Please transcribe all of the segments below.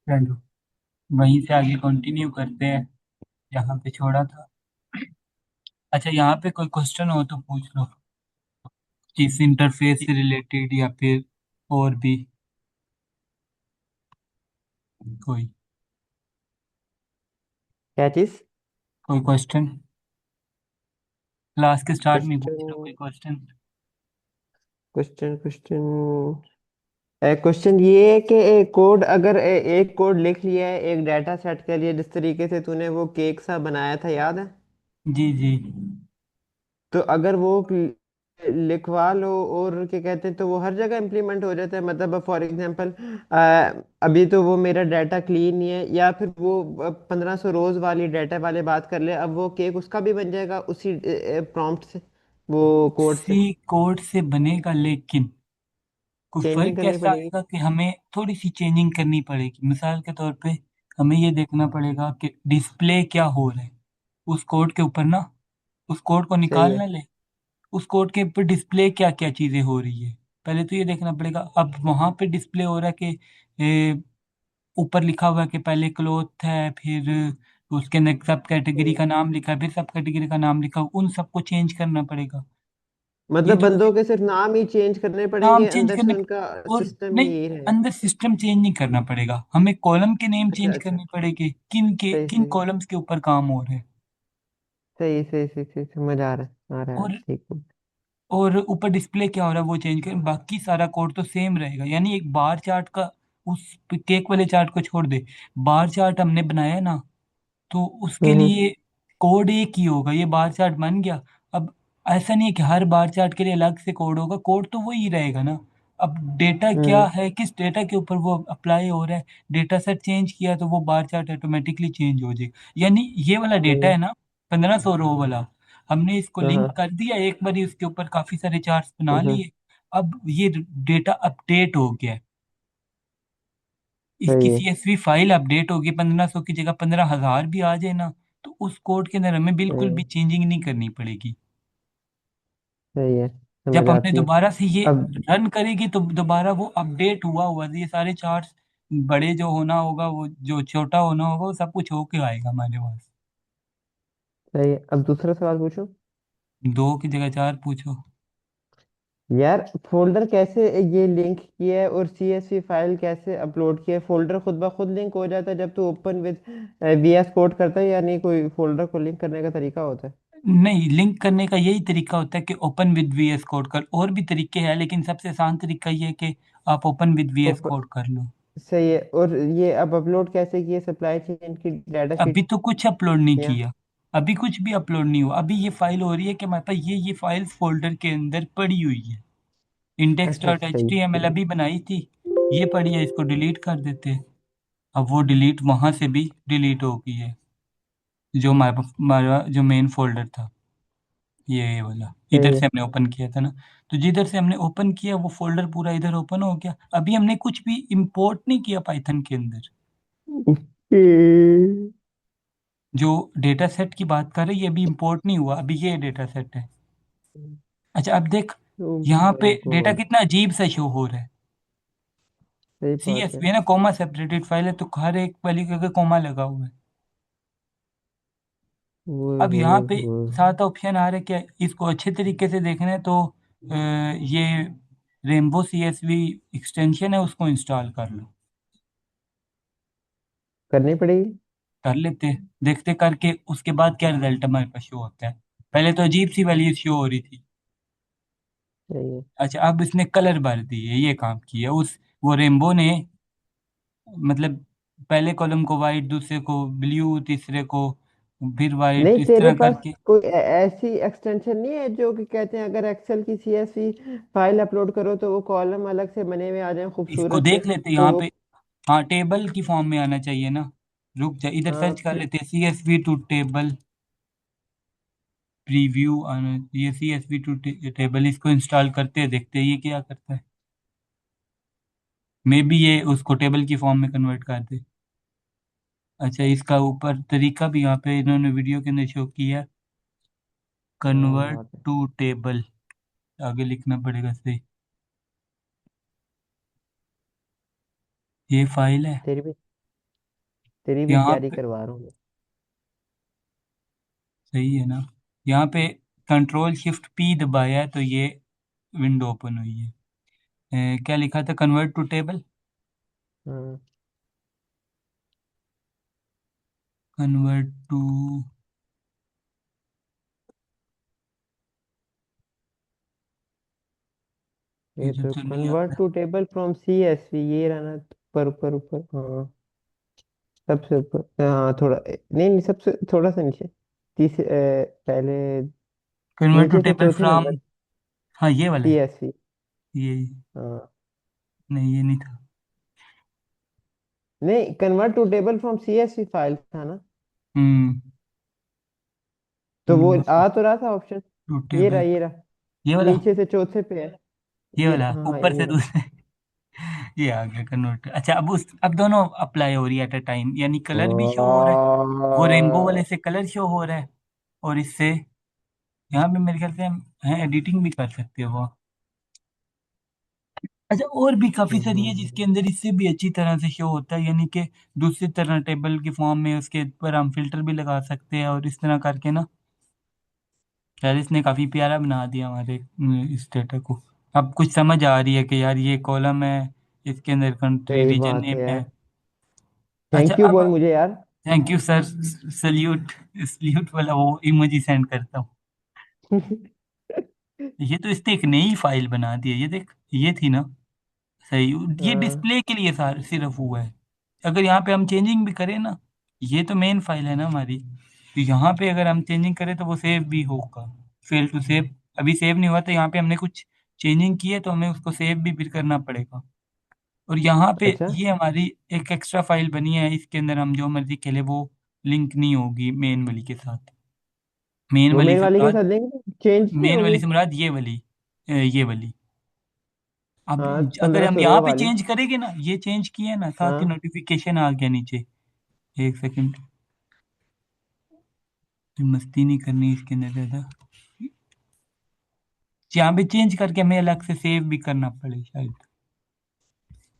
चलो, वहीं से आगे कंटिन्यू करते हैं जहाँ पे छोड़ा था। अच्छा, यहाँ पे कोई क्वेश्चन हो तो पूछ लो, इस इंटरफेस से रिलेटेड या फिर और भी कोई क्या चीज? कोई क्वेश्चन। क्लास के स्टार्ट में पूछ क्वेश्चन लो कोई क्वेश्चन। क्वेश्चन क्वेश्चन क्वेश्चन ये है कि एक कोड अगर एक कोड लिख लिया है एक डाटा सेट के लिए, जिस तरीके से तूने वो केक सा बनाया था, याद है? जी जी। तो अगर वो लिखवा लो और क्या कहते हैं, तो वो हर जगह इम्प्लीमेंट हो जाता है। मतलब फॉर एग्जांपल, अभी तो वो मेरा डाटा क्लीन नहीं है, या फिर वो 1500 रोज वाली डाटा वाले बात कर ले, अब वो केक उसका भी बन जाएगा उसी प्रॉम्प्ट से, वो कोड उसी से। कोड से बनेगा, लेकिन कोई फर्क चेंजिंग करनी कैसा पड़ेगी। आएगा कि हमें थोड़ी सी चेंजिंग करनी पड़ेगी। मिसाल के तौर पे हमें ये देखना पड़ेगा कि डिस्प्ले क्या हो रहा है उस कोड के ऊपर ना। उस कोड को सही निकालना है। ले, उस कोड के ऊपर डिस्प्ले क्या क्या चीजें हो रही है, पहले तो ये देखना पड़ेगा। अब वहां पे डिस्प्ले हो रहा है कि ए, ऊपर लिखा हुआ है कि पहले क्लोथ है, फिर उसके अंदर सब कैटेगरी हम्म। का नाम लिखा है, फिर सब कैटेगरी का नाम लिखा है, उन सबको चेंज करना पड़ेगा। ये मतलब जो बंदों के सिर्फ नाम ही चेंज करने नाम पड़ेंगे, चेंज अंदर से करने, उनका और सिस्टम ही नहीं, यही रहेगा। अंदर सिस्टम चेंज नहीं करना पड़ेगा, हमें कॉलम के नेम अच्छा चेंज अच्छा। करने पड़ेंगे, सही किन सही कॉलम्स के ऊपर काम हो रहे हैं। सही सही सही सही, समझ आ रहा है, और ठीक है। ऊपर डिस्प्ले क्या हो रहा है वो चेंज कर, बाकी सारा कोड तो सेम रहेगा। यानी एक बार चार्ट का, उस केक वाले चार्ट को छोड़ दे, बार चार्ट हमने बनाया ना, तो उसके हम्म लिए कोड एक ही होगा, ये बार चार्ट बन गया। अब ऐसा नहीं है कि हर बार चार्ट के लिए अलग से कोड होगा, कोड तो वही रहेगा ना। अब डेटा क्या हम्म है, किस डेटा के ऊपर वो अप्लाई हो रहा है, डेटा सेट चेंज किया तो वो बार चार्ट ऑटोमेटिकली चेंज हो जाएगा। यानी ये वाला डेटा हम्म, है ना, 1500 रो वाला, हमने इसको हाँ लिंक हाँ, कर दिया एक बार, उसके ऊपर काफी सारे चार्ट्स बना हम्म, लिए। अब ये डेटा अपडेट हो गया है, इसकी सही है सीएसवी फाइल अपडेट होगी, 1500 की जगह 15,000 भी आ जाए ना, तो उस कोड के अंदर हमें बिल्कुल सही भी है चेंजिंग नहीं करनी पड़ेगी। सही है, समझ जब हमने आती है। दोबारा से ये अब रन करेगी तो दोबारा वो अपडेट हुआ हुआ ये सारे चार्ट्स, बड़े जो होना होगा वो जो छोटा होना होगा वो सब कुछ होके आएगा हमारे पास। सही है, अब दूसरा सवाल पूछो। दो की जगह चार पूछो। यार फोल्डर कैसे ये लिंक किया है, और सीएसवी फाइल कैसे अपलोड किया है? फोल्डर खुद ब खुद लिंक हो जाता है जब तू ओपन विद वीएस कोड करता है, या नहीं कोई फोल्डर को लिंक करने का तरीका होता है? नहीं, लिंक करने का यही तरीका होता है कि ओपन विद वीएस कोड कर, और भी तरीके हैं लेकिन सबसे आसान तरीका ये है कि आप open with VS open, code कर लो। सही है। और ये अब अपलोड कैसे किए, सप्लाई चेन की डाटा अभी शीट? तो कुछ अपलोड नहीं या किया, अभी कुछ भी अपलोड नहीं हुआ, अभी ये फाइल हो रही है कि हमारे पास ये फाइल्स फोल्डर के अंदर पड़ी हुई है। इंडेक्स अच्छा डॉट अच्छा, एच सही टी एम एल है। अभी बनाई थी, ये पड़ी है, इसको डिलीट कर देते हैं। अब वो डिलीट वहां से भी डिलीट हो गई है, जो हमारा जो मेन फोल्डर था, ये वाला सही इधर है। से हमने ओपन किया था ना, तो जिधर से हमने ओपन किया वो फोल्डर पूरा इधर ओपन हो गया। अभी हमने कुछ भी इंपोर्ट नहीं किया पाइथन के अंदर। ओके। जो डेटा सेट की बात कर रहे हैं ये अभी इंपोर्ट नहीं हुआ, अभी ये डेटा सेट है। अच्छा, अब देख, ओ यहाँ माय पे डेटा गॉड। कितना अजीब सा शो हो रहा है। सही सी बात एस है। वी है ना, कॉमा सेपरेटेड फाइल है, तो हर एक वाली का कॉमा लगा हुआ है। ओए अब होए यहाँ पे होए। सात ऑप्शन आ रहे हैं, क्या इसको अच्छे तरीके से देखना है तो ये rainbow C S V extension है, उसको इंस्टॉल कर लो। करनी पड़ेगी। कर लेते हैं, देखते करके उसके बाद क्या रिजल्ट हमारे पास शो होता है। पहले तो अजीब सी वैल्यू शो हो रही थी। सही है। अच्छा, अब इसने कलर भर दिए, ये काम किया उस वो रेनबो ने, मतलब पहले कॉलम को वाइट, दूसरे को ब्लू, तीसरे को फिर वाइट, नहीं, इस तेरे तरह पास करके। कोई ऐसी एक्सटेंशन नहीं है जो कि कहते हैं अगर एक्सेल की सीएसवी फाइल अपलोड करो तो वो कॉलम अलग से बने हुए आ जाए इसको खूबसूरत से? देख लेते तो यहाँ वो, पे, हाँ टेबल की फॉर्म में आना चाहिए ना। रुक जा, इधर हाँ सर्च कर फिर लेते हैं C S V to table preview आना, ये C S V to table, इसको इंस्टॉल करते हैं, देखते हैं ये क्या करता है। मे बी ये उसको टेबल की फॉर्म में कन्वर्ट कर दे। अच्छा, इसका ऊपर तरीका भी यहाँ पे इन्होंने वीडियो के अंदर शो किया, हाँ कन्वर्ट बात है। टू टेबल, आगे लिखना पड़ेगा सही। ये फाइल है, तेरी भी। तेरी भी यहाँ तैयारी पे करवा रहा हूँ मैं। सही है ना। यहाँ पे कंट्रोल शिफ्ट पी दबाया है तो ये विंडो ओपन हुई है। क्या लिखा था, कन्वर्ट टू टेबल। हाँ, कन्वर्ट टू, ये इधर तो तो नहीं आ कन्वर्ट रहा। टू टेबल फ्रॉम CSV, ये रहना ऊपर ऊपर ऊपर, हाँ सबसे ऊपर, हाँ थोड़ा नहीं नहीं, सबसे थोड़ा सा नीचे, पहले कन्वर्ट टू नीचे से टेबल चौथे फ्रॉम, नंबर, हाँ ये वाला है। CSV। ये, हाँ, नहीं ये नहीं था। नहीं convert to table from CSV file था ना। हम्म। तो वो कन्वर्ट आ तो रहा था ऑप्शन, टू ये रहा टेबल, ये रहा, ये वाला, नीचे से चौथे पे है। ये ये वाला हाँ हाँ ऊपर ये से रहा। दूसरे। ये आ गया कन्वर्ट। अच्छा, अब दोनों अप्लाई हो रही है एट अ टाइम, यानी कलर भी शो हो रहा है। वो रेनबो वाले से कलर शो हो रहा है, और इससे यहाँ पे मेरे ख्याल से हम हैं एडिटिंग भी कर सकते हो वो। अच्छा, और भी काफी सारी है जिसके हम्म। अंदर इससे भी अच्छी तरह से शो होता है, यानी कि दूसरी तरह टेबल की फॉर्म में उसके ऊपर हम फिल्टर भी लगा सकते हैं, और इस तरह करके ना, यार इसने काफी प्यारा बना दिया हमारे इस डेटा को। अब कुछ समझ आ रही है कि यार ये कॉलम है, इसके अंदर कंट्री सही रीजन बात है नेम है। यार, अच्छा थैंक यू अब, बोल मुझे यार। Thank you sir, salute, salute वाला वो इमोजी सेंड करता हूँ। ये तो इसने एक नई फाइल बना दी है, ये देख, ये थी ना सही, ये हाँ, डिस्प्ले के लिए सिर्फ हुआ है। अगर यहाँ पे हम चेंजिंग भी करें ना, ये तो मेन फाइल है ना हमारी, तो यहाँ पे अगर हम चेंजिंग करें तो वो सेव भी होगा। फेल टू सेव, अभी सेव नहीं हुआ, तो यहाँ पे हमने कुछ चेंजिंग की है तो हमें उसको सेव भी फिर करना पड़ेगा। और यहाँ पे अच्छा, ये हमारी एक एक्स्ट्रा फाइल बनी है, इसके अंदर हम जो मर्जी खेले वो लिंक नहीं होगी मेन वाली के साथ। मेन वो वाली मेन से वाली के मुराद, साथ देंगे, चेंज नहीं मेन वाली होगी। से मुराद ये वाली, ये वाली। अब हाँ, अगर हम 1500 यहाँ पे वाली। चेंज करेंगे ना, ये चेंज किया ना, साथ ही हाँ, नोटिफिकेशन आ गया नीचे। एक सेकंड, मस्ती नहीं करनी इसके अंदर ज्यादा। यहाँ पे चेंज करके हमें अलग से सेव भी करना पड़े शायद।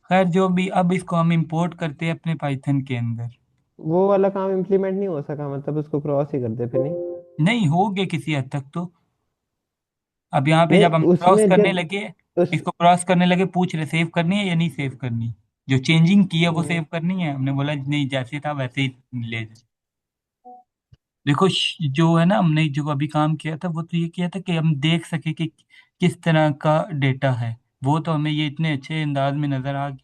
खैर जो भी, अब इसको हम इंपोर्ट करते हैं अपने पाइथन के अंदर। वो वाला काम इम्प्लीमेंट नहीं हो सका, मतलब उसको क्रॉस ही कर दे फिर नहीं। नहीं हो गया किसी हद तक तो। अब यहाँ पे नहीं जब हम क्रॉस उसमें करने जब लगे, उस इसको क्रॉस करने लगे, पूछ रहे सेव करनी है या नहीं सेव करनी। जो चेंजिंग की है वो हम्म, सेव करनी है, हमने बोला नहीं, जैसे था वैसे ही ले जाए। देखो जो है ना, हमने जो अभी काम किया था वो तो ये किया था कि हम देख सके कि किस तरह का डेटा है, वो तो हमें ये इतने अच्छे अंदाज में नजर आ गया।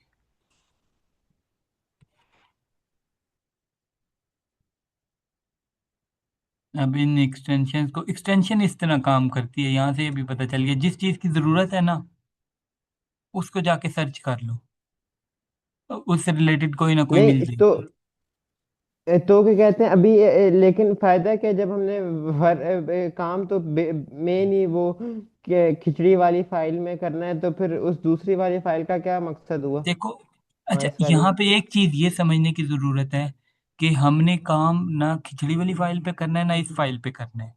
अब इन एक्सटेंशन को, एक्सटेंशन इस तरह काम करती है, यहाँ से ये भी पता चल गया, जिस चीज़ की ज़रूरत है ना उसको जाके सर्च कर लो, उससे रिलेटेड कोई ना कोई मिल नहीं तो जाएगी। तो क्या कहते हैं अभी, लेकिन फायदा क्या जब हमने हर काम तो मेन ही वो खिचड़ी वाली फाइल में करना है, तो फिर उस दूसरी वाली फाइल का क्या मकसद हुआ, देखो, अच्छा वॉइस वाली। यहाँ पे एक चीज़ ये समझने की ज़रूरत है कि हमने काम ना खिचड़ी वाली फाइल पे करना है ना इस फाइल पे करना है।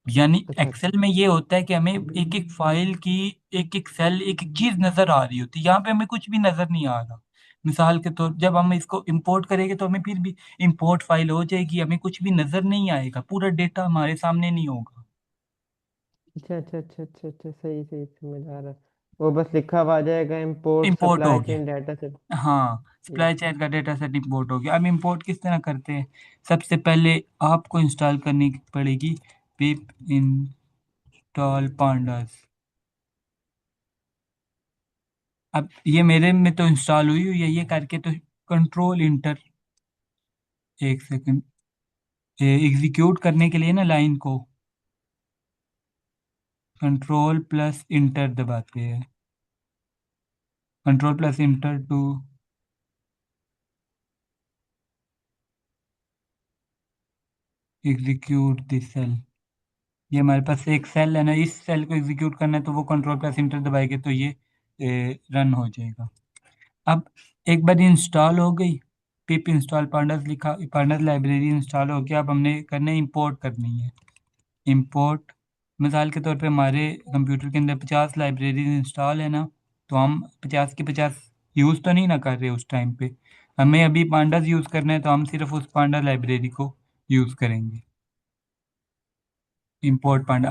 यानी अच्छा अच्छा। एक्सेल में ये होता है कि हमें एक एक फाइल की, एक एक सेल, एक एक चीज नजर आ रही होती है, यहाँ पे हमें कुछ भी नजर नहीं आ रहा। मिसाल के तौर, जब हम इसको इंपोर्ट करेंगे तो हमें फिर भी इंपोर्ट फाइल हो जाएगी, हमें कुछ भी नजर नहीं आएगा, पूरा डेटा हमारे सामने नहीं होगा। अच्छा अच्छा अच्छा अच्छा अच्छा, सही सही समझ आ रहा है। वो बस लिखा हुआ आ जाएगा, इम्पोर्ट इंपोर्ट हो सप्लाई गया, चेन डाटा से। हाँ सप्लाई चेन का डेटा सेट इंपोर्ट हो गया। अब इंपोर्ट किस तरह करते हैं, सबसे पहले आपको इंस्टॉल करनी पड़ेगी पिप इंस्टॉल पांडास। अब ये मेरे में तो इंस्टॉल हुई हुई है, ये करके तो कंट्रोल इंटर, एक सेकंड, एग्जीक्यूट करने के लिए ना लाइन को कंट्रोल प्लस इंटर दबाते हैं, control plus enter to execute this cell. ये हमारे पास एक सेल है ना, इस सेल को एग्जीक्यूट करना है तो वो कंट्रोल प्लस इंटर दबाएंगे तो ये रन हो जाएगा। अब एक बार इंस्टॉल हो गई, पिप इंस्टॉल पांडास लिखा, पांडास लाइब्रेरी इंस्टॉल हो गया, अब हमने करना है इंपोर्ट करनी है। इंपोर्ट, मिसाल के तौर पे हमारे कंप्यूटर के अंदर 50 लाइब्रेरीज इंस्टॉल है ना, तो हम 50 की 50 यूज़ तो नहीं ना कर रहे उस टाइम पे, हमें अभी पांडास यूज करना है तो हम सिर्फ उस पांडा लाइब्रेरी को यूज करेंगे। इंपोर्ट पांडा।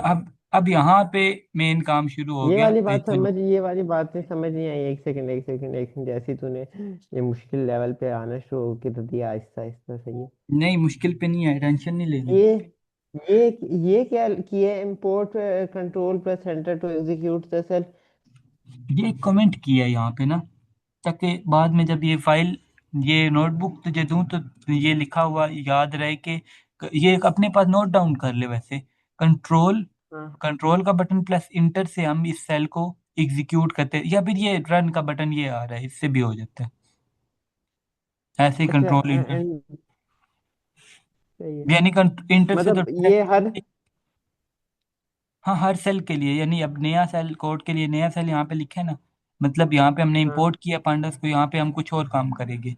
अब यहाँ पे मेन काम शुरू हो गया पाइथन। ये वाली बातें समझ नहीं आई। एक सेकंड, जैसी तूने ये मुश्किल लेवल पे आना शुरू कर दिया आहिस्ता आहिस्ता, सही है। नहीं, मुश्किल पे नहीं है, टेंशन नहीं लेनी। ये ये ये क्या किया, import control plus center to execute the cell. ये कमेंट किया है यहाँ पे ना, ताकि बाद में जब ये फाइल, ये नोटबुक तुझे दूं तो ये लिखा हुआ याद रहे कि ये अपने पास नोट डाउन कर ले वैसे। कंट्रोल हाँ। कंट्रोल का बटन प्लस इंटर से हम इस सेल को एग्जीक्यूट करते हैं, या फिर ये रन का बटन ये आ रहा है इससे भी हो जाता है, ऐसे ही अच्छा कंट्रोल इंटर। एंड सही है। यानी इंटर से तो मतलब ये हर डायरेक्ट। हाँ, हर सेल के लिए, यानी अब नया सेल कोड के लिए नया सेल यहाँ पे लिखा है ना, मतलब यहाँ पे हमने हाँ, इंपोर्ट किया पांडास को, यहाँ पे हम कुछ और काम करेंगे।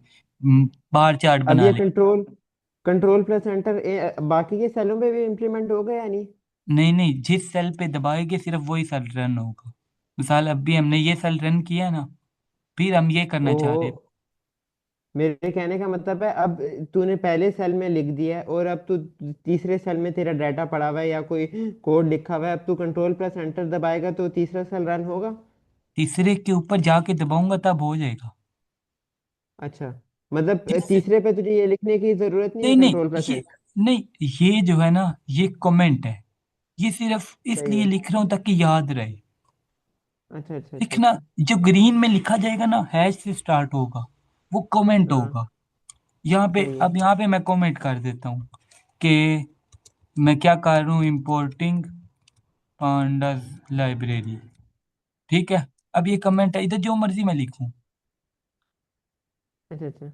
बार चार्ट अब बना ये ले। कंट्रोल प्लस एंटर बाकी के सेलों पे भी इम्प्लीमेंट हो गया या नहीं। नहीं नहीं, जिस सेल पे दबाएंगे सिर्फ वही सेल रन होगा। मिसाल अभी हमने ये सेल रन किया ना, फिर हम ये करना चाह ओहो, रहे हैं। मेरे कहने का मतलब है अब तूने पहले सेल में लिख दिया है और अब तू तीसरे सेल में तेरा डाटा पड़ा हुआ है या कोई कोड लिखा हुआ है, अब तू कंट्रोल प्लस एंटर दबाएगा तो तीसरा सेल रन होगा। तीसरे के ऊपर जाके दबाऊंगा तब हो जाएगा। अच्छा, मतलब जिससे तीसरे पे तुझे ये लिखने की जरूरत नहीं है नहीं नहीं, कंट्रोल प्लस ये एंटर। नहीं, ये जो है ना, ये कमेंट है। ये सिर्फ सही इसलिए है। लिख रहा हूँ ताकि याद रहे। अच्छा अच्छा अच्छा लिखना, अच्छा। जो ग्रीन में लिखा जाएगा ना, हैश से स्टार्ट होगा, वो कमेंट हाँ। होगा। यहाँ पे, सही है। अब यहाँ पे मैं कमेंट कर देता हूँ कि मैं क्या कर रहा हूँ, इम्पोर्टिंग पांडास लाइब्रेरी। ठीक है। अब ये कमेंट है, इधर जो मर्जी मैं लिखूं। अच्छा अच्छा।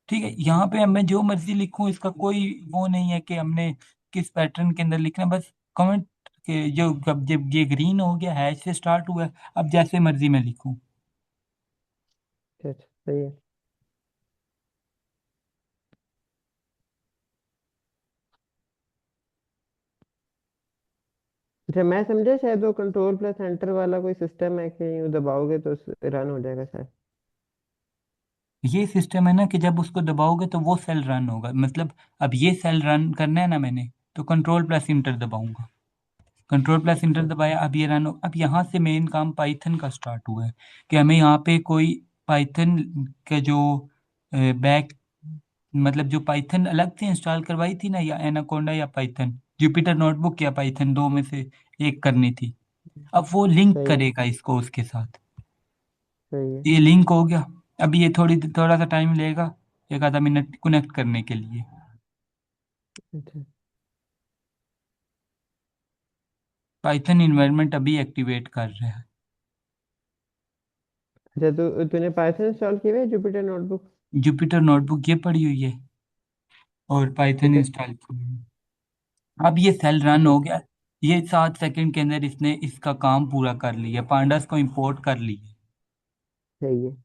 ठीक है, यहाँ पे अब मैं जो मर्जी लिखूं, इसका कोई वो नहीं है कि हमने किस पैटर्न के अंदर लिखना है, बस कमेंट के जो, जब ये ग्रीन हो गया, हैश से स्टार्ट हुआ है, अब जैसे मर्जी मैं लिखूं। अच्छा अच्छा सही है। अच्छा, मैं समझा शायद वो कंट्रोल प्लस एंटर वाला कोई सिस्टम है कि यूँ दबाओगे तो रन हो जाएगा शायद। ये सिस्टम है ना कि जब उसको दबाओगे तो वो सेल रन होगा, मतलब अब ये सेल रन करना है ना मैंने, तो कंट्रोल प्लस इंटर दबाऊंगा। कंट्रोल प्लस इंटर अच्छा। दबाया, अब ये रन हो। अब यहाँ से मेन काम पाइथन का स्टार्ट हुआ है कि हमें यहाँ पे कोई पाइथन का जो बैक, मतलब जो पाइथन अलग से इंस्टॉल करवाई थी ना, या एनाकोंडा या पाइथन, जुपिटर नोटबुक या पाइथन, दो में से एक करनी थी। अब वो लिंक सही है। करेगा इसको उसके साथ। सही है। ये लिंक हो गया। अब ये थोड़ा सा टाइम लेगा, एक आधा मिनट कनेक्ट करने के लिए। अच्छा पाइथन इन्वायरमेंट अभी एक्टिवेट कर रहा है। अच्छा, तो तूने पाइथन इंस्टॉल किया है जुपिटर नोटबुक। जुपिटर नोटबुक ये पड़ी हुई है, और पाइथन ठीक है। इंस्टॉल की हुई है। अब ये सेल रन अच्छा हो अच्छा। गया। ये 7 सेकंड के अंदर इसने इसका काम पूरा कर लिया, पांडास को इंपोर्ट कर लिया। सही है।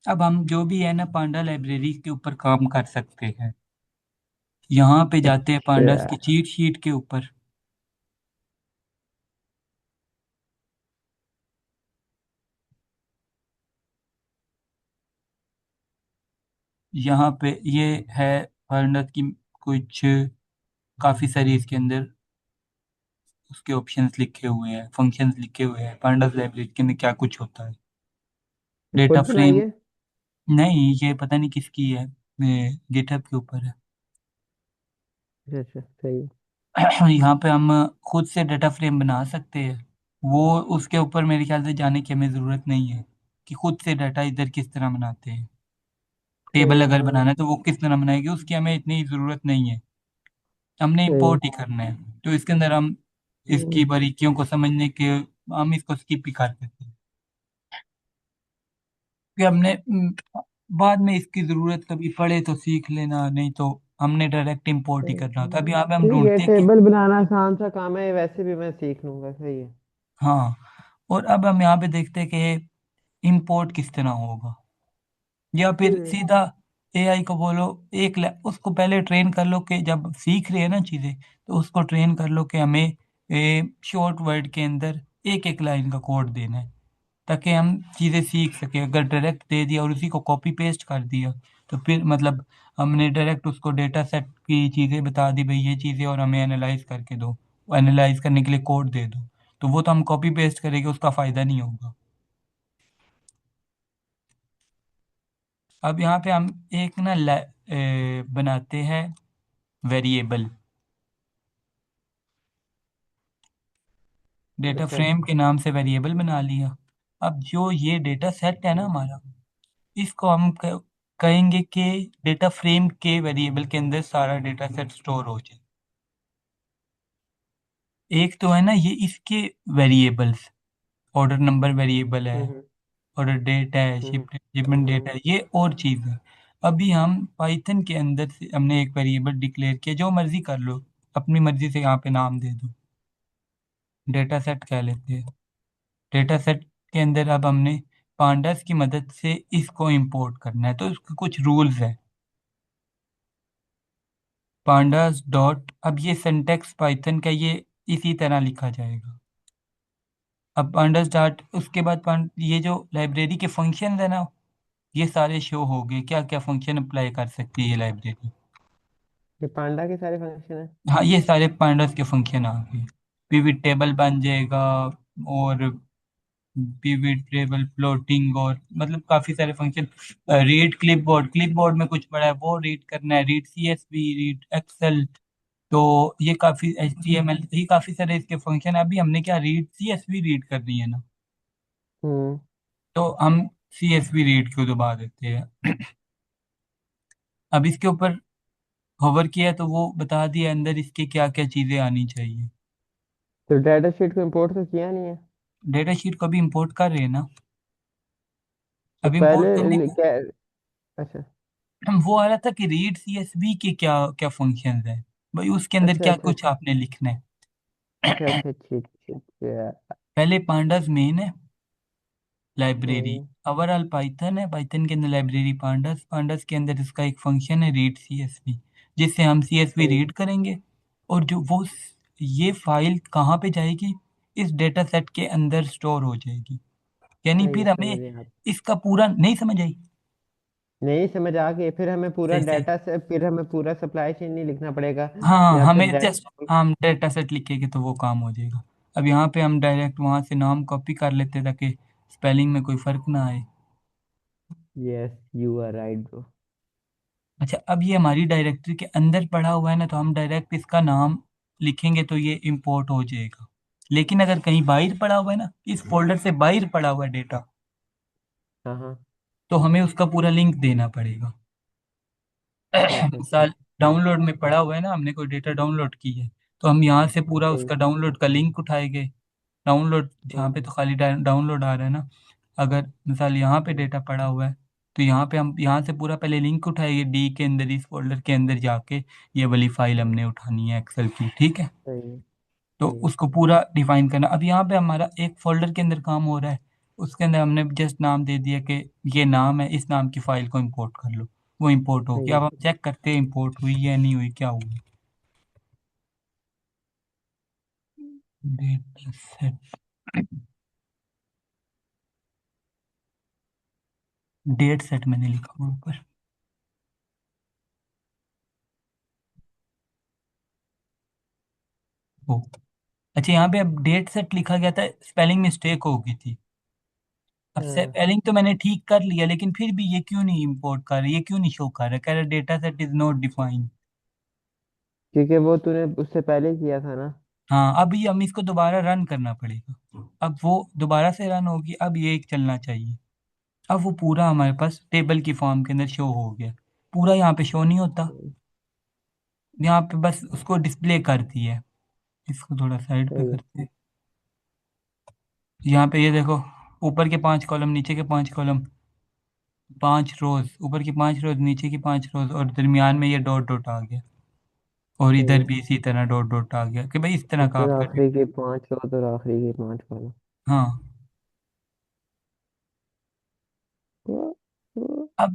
अब हम जो भी है ना पांडा लाइब्रेरी के ऊपर काम कर सकते हैं। यहाँ पे जाते हैं पांडास की अच्छा चीट शीट के ऊपर। यहाँ पे ये है पांडास की कुछ, काफी सारी इसके अंदर उसके ऑप्शंस लिखे हुए हैं, फंक्शंस लिखे हुए हैं, पांडास लाइब्रेरी के अंदर क्या कुछ होता है। डेटा खुद फ्रेम। बनाइए। नहीं, ये पता नहीं किसकी है, गिटहब के ऊपर है। अच्छा अच्छा सही है। यहाँ पे हम खुद से डाटा फ्रेम बना सकते हैं। वो उसके ऊपर मेरे ख्याल से जाने की हमें ज़रूरत नहीं है कि खुद से डाटा इधर किस तरह बनाते हैं। सही टेबल है। अगर बनाना हाँ। है तो वो किस तरह बनाएगी, उसकी हमें इतनी ज़रूरत नहीं है। हमने सही है। इंपोर्ट ही करना है। तो इसके अंदर हम इसकी हम्म, बारीकियों को समझने के, हम इसको स्किप ही कर देते हैं कि हमने बाद में इसकी ज़रूरत कभी पड़े तो सीख लेना, नहीं तो हमने डायरेक्ट इंपोर्ट ही करना होता है। अभी यहाँ पे हम ठीक है, ढूंढते हैं कि टेबल बनाना आसान सा काम है, वैसे भी मैं सीख लूंगा, सही है। हाँ। और अब हम यहाँ पे देखते हैं कि इंपोर्ट किस तरह होगा, या फिर हम्म, सीधा एआई को बोलो, उसको पहले ट्रेन कर लो कि जब सीख रहे हैं ना चीज़ें, तो उसको ट्रेन कर लो कि हमें शॉर्ट वर्ड के अंदर एक एक लाइन का कोड देना है, ताकि हम चीज़ें सीख सकें। अगर डायरेक्ट दे दिया और उसी को कॉपी पेस्ट कर दिया तो फिर मतलब हमने डायरेक्ट उसको डेटा सेट की चीज़ें बता दी, भाई ये चीज़ें और हमें एनालाइज करके दो, एनालाइज करने के लिए कोड दे दो, तो वो तो हम कॉपी पेस्ट करेंगे, उसका फ़ायदा नहीं होगा। अब यहाँ पे हम एक ना बनाते हैं वेरिएबल, डेटा अच्छा। फ्रेम के नाम से वेरिएबल बना लिया। अब जो ये डेटा सेट है ना हम्म हमारा, इसको हम कहेंगे कि डेटा फ्रेम के वेरिएबल के अंदर सारा डेटा सेट स्टोर हो जाए। एक तो है ना ये इसके वेरिएबल्स, ऑर्डर नंबर वेरिएबल है, हम्म ऑर्डर डेट है, हम्म शिपमेंट डेट है, ये और चीज़ है। अभी हम पाइथन के अंदर से हमने एक वेरिएबल डिक्लेयर किया, जो मर्जी कर लो, अपनी मर्जी से यहाँ पे नाम दे दो, डेटा सेट कह लेते हैं। डेटा सेट के अंदर अब हमने पांडास की मदद से इसको इंपोर्ट करना है, तो उसके कुछ रूल्स है। पांडास डॉट, अब ये सिंटैक्स पाइथन का ये इसी तरह लिखा जाएगा। अब पांडास डॉट उसके बाद ये जो लाइब्रेरी के फंक्शन है ना, ये सारे शो हो गए, क्या क्या फंक्शन अप्लाई कर सकती है ये लाइब्रेरी। ये पांडा के सारे फंक्शन है। हाँ, ये सारे पांडास के फंक्शन आ गए। पिवट टेबल बन जाएगा, और पिवट टेबल प्लॉटिंग, और मतलब काफी सारे फंक्शन। रीड क्लिपबोर्ड, क्लिपबोर्ड में कुछ पड़ा है वो रीड करना है, रीड सीएसवी, रीड एक्सेल। तो ये काफी एचटीएमएल, ये काफी सारे इसके फंक्शन है। अभी हमने क्या रीड सीएसवी रीड करनी है ना, हम्म तो हम सीएसवी रीड क्यों दबा देते हैं। अब इसके ऊपर होवर किया तो वो बता दिया अंदर इसके क्या क्या चीजें आनी चाहिए। तो डाटा शीट को इम्पोर्ट तो किया नहीं है। डेटा शीट को भी इंपोर्ट कर रहे हैं ना। तो अब इंपोर्ट पहले करने को क्या। अच्छा वो आ रहा था कि रीड सीएसवी के क्या क्या फंक्शंस है, भाई उसके अंदर अच्छा क्या अच्छा कुछ अच्छा आपने लिखना है। अच्छा अच्छा ठीक ठीक पहले पांडास मेन है, लाइब्रेरी हम्म ओवरऑल पाइथन है, पाइथन के अंदर लाइब्रेरी पांडास, पांडास के अंदर इसका एक फंक्शन है रीड सीएसवी, जिससे हम सीएसवी सही रीड करेंगे। और जो वो ये फाइल कहाँ पे जाएगी, इस डेटा सेट के अंदर स्टोर हो जाएगी। यानी सही फिर हमें समझ गया। इसका पूरा नहीं समझ आई। नहीं समझ आ गई, फिर हमें पूरा सही सही। डाटा से फिर हमें पूरा सप्लाई चेन नहीं लिखना पड़ेगा। हाँ, या फिर हमें जस्ट डाटा। हम डेटा सेट लिखेंगे तो वो काम हो जाएगा। अब यहाँ पे हम डायरेक्ट वहाँ से नाम कॉपी कर लेते हैं ताकि स्पेलिंग में कोई फर्क ना आए। Yes you are right bro. अच्छा, अब ये हमारी डायरेक्टरी के अंदर पड़ा हुआ है ना, तो हम डायरेक्ट इसका नाम लिखेंगे तो ये इंपोर्ट हो जाएगा। लेकिन अगर कहीं बाहर पड़ा हुआ है ना, इस फोल्डर से बाहर पड़ा हुआ है डेटा, हाँ हाँ। तो हमें उसका पूरा लिंक देना पड़ेगा। अच्छा अच्छा मिसाल, डाउनलोड में पड़ा हुआ है ना, हमने कोई डेटा डाउनलोड की है, तो हम यहाँ से पूरा सही। उसका डाउनलोड का लिंक उठाएंगे। डाउनलोड, यहाँ पे हम्म तो खाली डाउनलोड आ रहा है ना। अगर मिसाल यहाँ पे डेटा पड़ा हुआ है, तो यहाँ पे हम यहाँ से पूरा पहले लिंक उठाएंगे डी के अंदर, इस फोल्डर के अंदर जाके ये वाली फाइल हमने उठानी है एक्सेल की, ठीक है। सही तो सही। उसको पूरा डिफाइन करना। अब यहाँ पे हमारा एक फोल्डर के अंदर काम हो रहा है, उसके अंदर हमने जस्ट नाम दे दिया कि ये नाम है, इस नाम की फाइल को इंपोर्ट कर लो। वो इंपोर्ट हो गया। सही अब हम चेक करते हैं इंपोर्ट हुई या नहीं हुई, क्या हुआ। डेटा सेट, डेट सेट मैंने लिखा हुआ ऊपर। ओ, अच्छा, यहाँ पे अब डेट सेट लिखा गया था, स्पेलिंग मिस्टेक हो गई थी। अब हाँ, स्पेलिंग तो मैंने ठीक कर लिया, लेकिन फिर भी ये क्यों नहीं इंपोर्ट कर रहा, ये क्यों नहीं शो कर रहा, कह रहा data set is not defined. क्योंकि वो तूने उससे पहले किया था ना। हाँ, अभी हम इसको दोबारा रन करना पड़ेगा। अब वो दोबारा से रन होगी, अब ये एक चलना चाहिए। अब वो पूरा हमारे पास टेबल की फॉर्म के अंदर शो हो गया। पूरा यहाँ पे शो नहीं होता, सही यहाँ पे बस उसको डिस्प्ले करती है। इसको थोड़ा साइड पे सही करते हैं। यहाँ पे ये देखो, ऊपर के 5 कॉलम, नीचे के 5 कॉलम, 5 रोज, ऊपर की 5 रोज, नीचे की 5 रोज, और दरमियान में ये डॉट डॉट आ गया। और इधर सही। भी इसी तरह डॉट डॉट आ गया कि भाई इस तरह का ऊपर आपका आखिरी के 5 रो और आखिरी के 5 कॉलम। हाँ। अब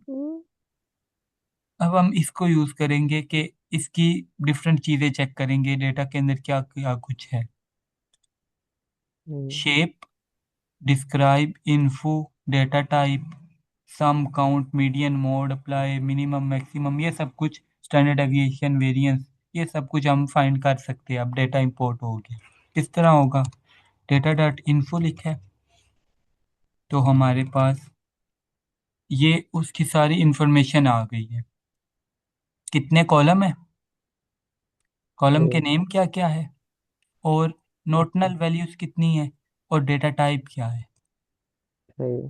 अब हम इसको यूज करेंगे कि इसकी डिफरेंट चीजें चेक करेंगे, डेटा के अंदर क्या क्या कुछ है। Shape, describe, info, data type, sum, count, median, mode, apply, minimum, maximum, ये सब कुछ, स्टैंडर्ड डेविएशन, वेरिएंस, ये सब कुछ हम फाइंड कर सकते हैं। अब डेटा इंपोर्ट हो गया, किस तरह होगा? डेटा डॉट इन्फो लिखा है तो हमारे पास ये उसकी सारी इंफॉर्मेशन आ गई है। कितने कॉलम है, कॉलम के सही। नेम क्या क्या है, और अच्छा। नोटनल वैल्यूज कितनी है, और डेटा टाइप क्या है। सही।